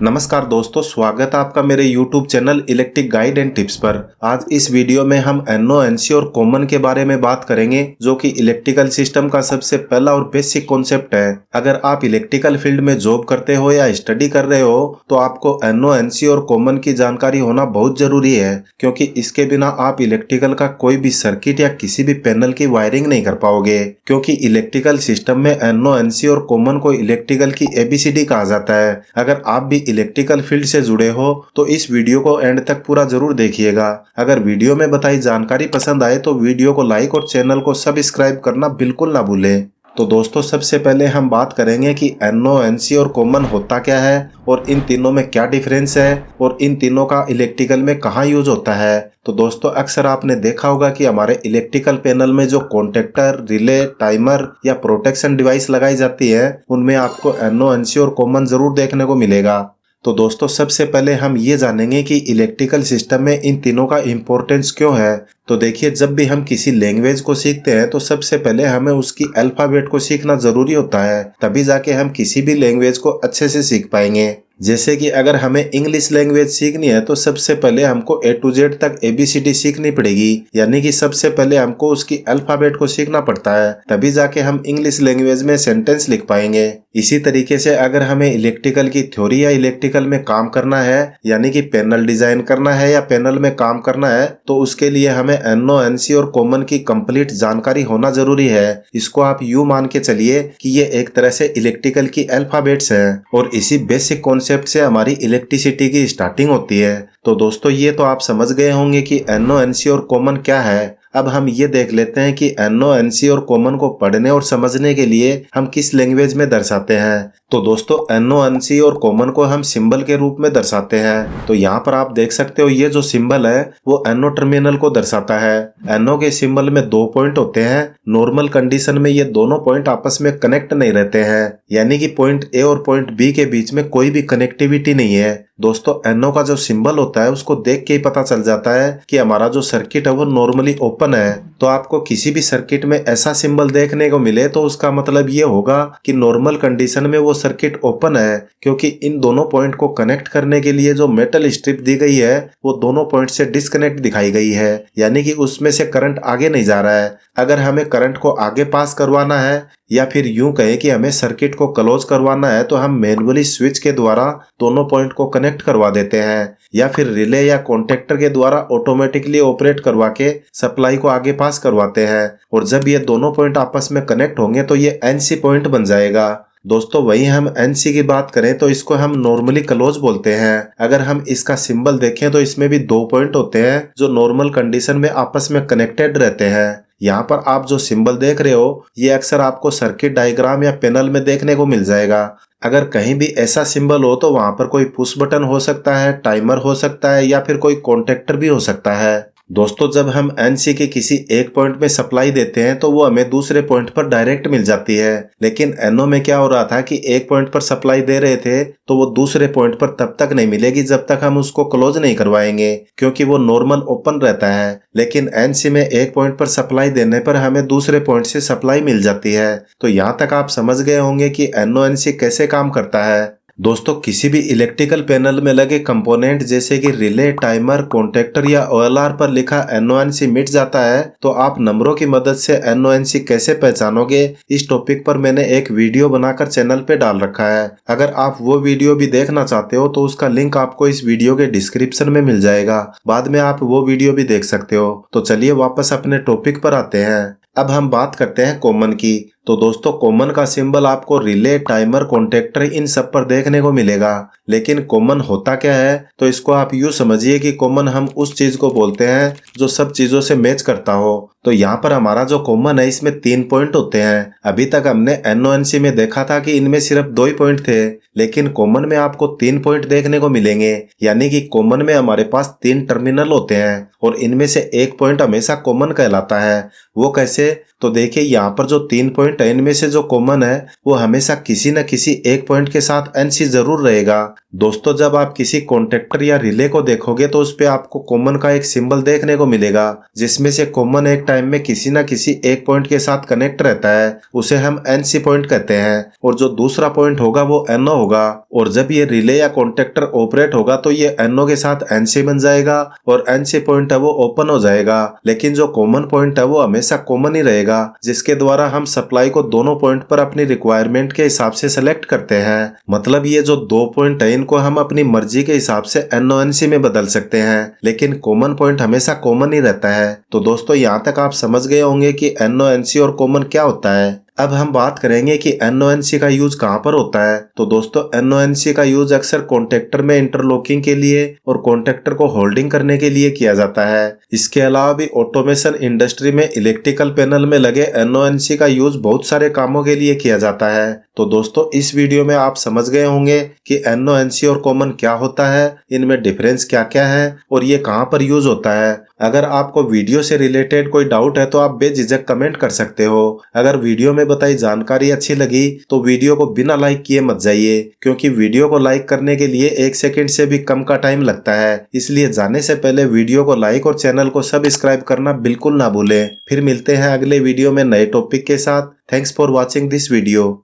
नमस्कार दोस्तों, स्वागत है आपका मेरे YouTube channel electric guide and tips पर। आज इस वीडियो में हम NO, NC और कॉमन के बारे में बात करेंगे, जो कि इलेक्ट्रिकल सिस्टम का सबसे पहला और बेसिक कॉन्सेप्ट है। अगर आप इलेक्ट्रिकल फील्ड में जॉब करते हो या स्टडी कर रहे हो तो आपको NO, NC और कॉमन की जानकारी होना बहुत जरूरी है, क्योंकि इसके बिना आप इलेक्ट्रिकल का कोई भी सर्किट या किसी भी पैनल की वायरिंग नहीं कर पाओगे। क्योंकि इलेक्ट्रिकल सिस्टम में NO, NC और कॉमन को इलेक्ट्रिकल की ABCD कहा जाता है। अगर आप भी इलेक्ट्रिकल फील्ड से जुड़े हो तो इस वीडियो को एंड तक पूरा जरूर देखिएगा। अगर वीडियो में बताई जानकारी पसंद आए तो वीडियो को लाइक और चैनल को सब्सक्राइब करना बिल्कुल ना भूलें। तो दोस्तों, सबसे पहले हम बात करेंगे कि NO, NC और कॉमन होता क्या है और इन तीनों में क्या डिफरेंस है और इन तीनों का इलेक्ट्रिकल में कहाँ यूज होता है। तो दोस्तों, अक्सर आपने देखा होगा कि हमारे इलेक्ट्रिकल पैनल में जो कॉन्टेक्टर, रिले, टाइमर या प्रोटेक्शन डिवाइस लगाई जाती है, उनमें आपको NO, NC और कॉमन जरूर देखने को मिलेगा। तो दोस्तों, सबसे पहले हम ये जानेंगे कि इलेक्ट्रिकल सिस्टम में इन तीनों का इम्पोर्टेंस क्यों है। तो देखिए, जब भी हम किसी लैंग्वेज को सीखते हैं तो सबसे पहले हमें उसकी अल्फाबेट को सीखना जरूरी होता है, तभी जाके हम किसी भी लैंग्वेज को अच्छे से सीख पाएंगे। जैसे कि अगर हमें इंग्लिश लैंग्वेज सीखनी है तो सबसे पहले हमको A to Z तक ABCD सीखनी पड़ेगी, यानी कि सबसे पहले हमको उसकी अल्फाबेट को सीखना पड़ता है, तभी जाके हम इंग्लिश लैंग्वेज में सेंटेंस लिख पाएंगे। इसी तरीके से अगर हमें इलेक्ट्रिकल की थ्योरी या इलेक्ट्रिकल में काम करना है, यानी कि पैनल डिजाइन करना है या पैनल में काम करना है, तो उसके लिए हमें NO, NC और कॉमन की कंप्लीट जानकारी होना जरूरी है। इसको आप यूं मान के चलिए कि ये एक तरह से इलेक्ट्रिकल की अल्फाबेट्स हैं और इसी बेसिक कॉन्सेप्ट से हमारी इलेक्ट्रिसिटी की स्टार्टिंग होती है। तो दोस्तों, ये तो आप समझ गए होंगे कि NO, NC और कॉमन क्या है। अब हम ये देख लेते हैं कि NO, NC और कॉमन को पढ़ने और समझने के लिए हम किस लैंग्वेज में दर्शाते हैं। तो दोस्तों, NO, NC और कॉमन को हम सिंबल के रूप में दर्शाते हैं। तो यहाँ पर आप देख सकते हो, ये जो सिंबल है वो NO टर्मिनल को दर्शाता है। NO के सिंबल में 2 पॉइंट होते हैं। नॉर्मल कंडीशन में ये दोनों पॉइंट आपस में कनेक्ट नहीं रहते हैं, यानी कि पॉइंट A और पॉइंट B के बीच में कोई भी कनेक्टिविटी नहीं है। दोस्तों, NO का जो सिंबल होता है उसको देख के ही पता चल जाता है कि हमारा जो सर्किट है वो नॉर्मली ओपन है। तो आपको किसी भी सर्किट में ऐसा सिंबल देखने को मिले तो उसका मतलब ये होगा कि नॉर्मल कंडीशन में वो सर्किट ओपन है, क्योंकि इन दोनों पॉइंट को कनेक्ट करने के लिए जो मेटल स्ट्रिप दी गई है वो दोनों पॉइंट से डिस्कनेक्ट दिखाई गई है, यानी कि उसमें से करंट आगे नहीं जा रहा है। अगर हमें करंट को आगे पास करवाना है या फिर यूं कहें कि हमें सर्किट को क्लोज करवाना है तो हम मैनुअली स्विच के द्वारा दोनों पॉइंट को कनेक्ट करवा देते हैं, या फिर रिले या कॉन्टेक्टर के द्वारा ऑटोमेटिकली ऑपरेट करवा के सप्लाई को आगे पास करवाते हैं। और जब ये दोनों पॉइंट आपस में कनेक्ट होंगे तो ये NC पॉइंट बन जाएगा। दोस्तों, वहीं हम NC की बात करें तो इसको हम नॉर्मली क्लोज बोलते हैं। अगर हम इसका सिंबल देखें तो इसमें भी 2 पॉइंट होते हैं जो नॉर्मल कंडीशन में आपस में कनेक्टेड रहते हैं। यहाँ पर आप जो सिंबल देख रहे हो ये अक्सर आपको सर्किट डायग्राम या पैनल में देखने को मिल जाएगा। अगर कहीं भी ऐसा सिंबल हो तो वहां पर कोई पुश बटन हो सकता है, टाइमर हो सकता है या फिर कोई कॉन्टेक्टर भी हो सकता है। दोस्तों, जब हम NC के किसी एक पॉइंट में सप्लाई देते हैं तो वो हमें दूसरे पॉइंट पर डायरेक्ट मिल जाती है, लेकिन NO में क्या हो रहा था कि एक पॉइंट पर सप्लाई दे रहे थे तो वो दूसरे पॉइंट पर तब तक नहीं मिलेगी जब तक हम उसको क्लोज नहीं करवाएंगे, क्योंकि वो नॉर्मल ओपन रहता है। लेकिन NC में एक पॉइंट पर सप्लाई देने पर हमें दूसरे पॉइंट से सप्लाई मिल जाती है। तो यहाँ तक आप समझ गए होंगे कि NO, NC कैसे काम करता है। दोस्तों, किसी भी इलेक्ट्रिकल पैनल में लगे कंपोनेंट जैसे कि रिले, टाइमर, कॉन्टेक्टर या OLR पर लिखा NO, NC मिट जाता है तो आप नंबरों की मदद से NO, NC कैसे पहचानोगे, इस टॉपिक पर मैंने एक वीडियो बनाकर चैनल पे डाल रखा है। अगर आप वो वीडियो भी देखना चाहते हो तो उसका लिंक आपको इस वीडियो के डिस्क्रिप्शन में मिल जाएगा, बाद में आप वो वीडियो भी देख सकते हो। तो चलिए वापस अपने टॉपिक पर आते हैं। अब हम बात करते हैं कॉमन की। तो दोस्तों, कॉमन का सिंबल आपको रिले, टाइमर, कॉन्टेक्टर इन सब पर देखने को मिलेगा। लेकिन कॉमन होता क्या है, तो इसको आप यूं समझिए कि कॉमन हम उस चीज को बोलते हैं जो सब चीजों से मैच करता हो। तो यहाँ पर हमारा जो कॉमन है इसमें 3 पॉइंट होते हैं। अभी तक हमने NO, NC में देखा था कि इनमें सिर्फ 2 ही पॉइंट थे, लेकिन कॉमन में आपको 3 पॉइंट देखने को मिलेंगे, यानी कि कॉमन में हमारे पास 3 टर्मिनल होते हैं और इनमें से एक पॉइंट हमेशा कॉमन कहलाता है। वो कैसे, तो देखिए यहाँ पर जो 3 पॉइंट पॉइंट इनमें से जो कॉमन है वो हमेशा किसी न किसी एक पॉइंट के साथ NC जरूर रहेगा। दोस्तों, जब आप किसी कॉन्टेक्टर या रिले को देखोगे तो उस पे आपको कॉमन का एक सिंबल देखने को मिलेगा, जिसमें से कॉमन एक टाइम में किसी न किसी एक पॉइंट के साथ कनेक्ट रहता है, उसे हम NC पॉइंट कहते हैं। और जो दूसरा पॉइंट होगा वो NO होगा। और जब ये रिले या कॉन्टेक्टर ऑपरेट होगा तो ये NO के साथ NC बन जाएगा और NC पॉइंट है वो ओपन हो जाएगा। लेकिन जो कॉमन पॉइंट है वो हमेशा कॉमन ही रहेगा, जिसके द्वारा हम सप्लाई को दोनों पॉइंट पर अपनी रिक्वायरमेंट के हिसाब से सेलेक्ट करते हैं। मतलब ये जो दो पॉइंट है इनको हम अपनी मर्जी के हिसाब से NO-NC में बदल सकते हैं, लेकिन कॉमन पॉइंट हमेशा कॉमन ही रहता है। तो दोस्तों, यहाँ तक आप समझ गए होंगे कि NO-NC और कॉमन क्या होता है। अब हम बात करेंगे कि NO-NC का यूज कहाँ पर होता है। तो दोस्तों, NO-NC का यूज अक्सर कॉन्टेक्टर में इंटरलॉकिंग के लिए और कॉन्टेक्टर को होल्डिंग करने के लिए किया जाता है। इसके अलावा भी ऑटोमेशन इंडस्ट्री में इलेक्ट्रिकल पैनल में लगे NO-NC का यूज बहुत सारे कामों के लिए किया जाता है। तो दोस्तों, इस वीडियो में आप समझ गए होंगे कि NO-NC और कॉमन क्या होता है, इनमें डिफरेंस क्या क्या है और ये कहाँ पर यूज होता है। अगर आपको वीडियो से रिलेटेड कोई डाउट है तो आप बेझिझक कमेंट कर सकते हो। अगर वीडियो में बताई जानकारी अच्छी लगी तो वीडियो को बिना लाइक किए मत जाइए, क्योंकि वीडियो को लाइक करने के लिए 1 सेकंड से भी कम का टाइम लगता है। इसलिए जाने से पहले वीडियो को लाइक और चैनल को सब्सक्राइब करना बिल्कुल ना भूलें। फिर मिलते हैं अगले वीडियो में नए टॉपिक के साथ। Thanks for watching this video.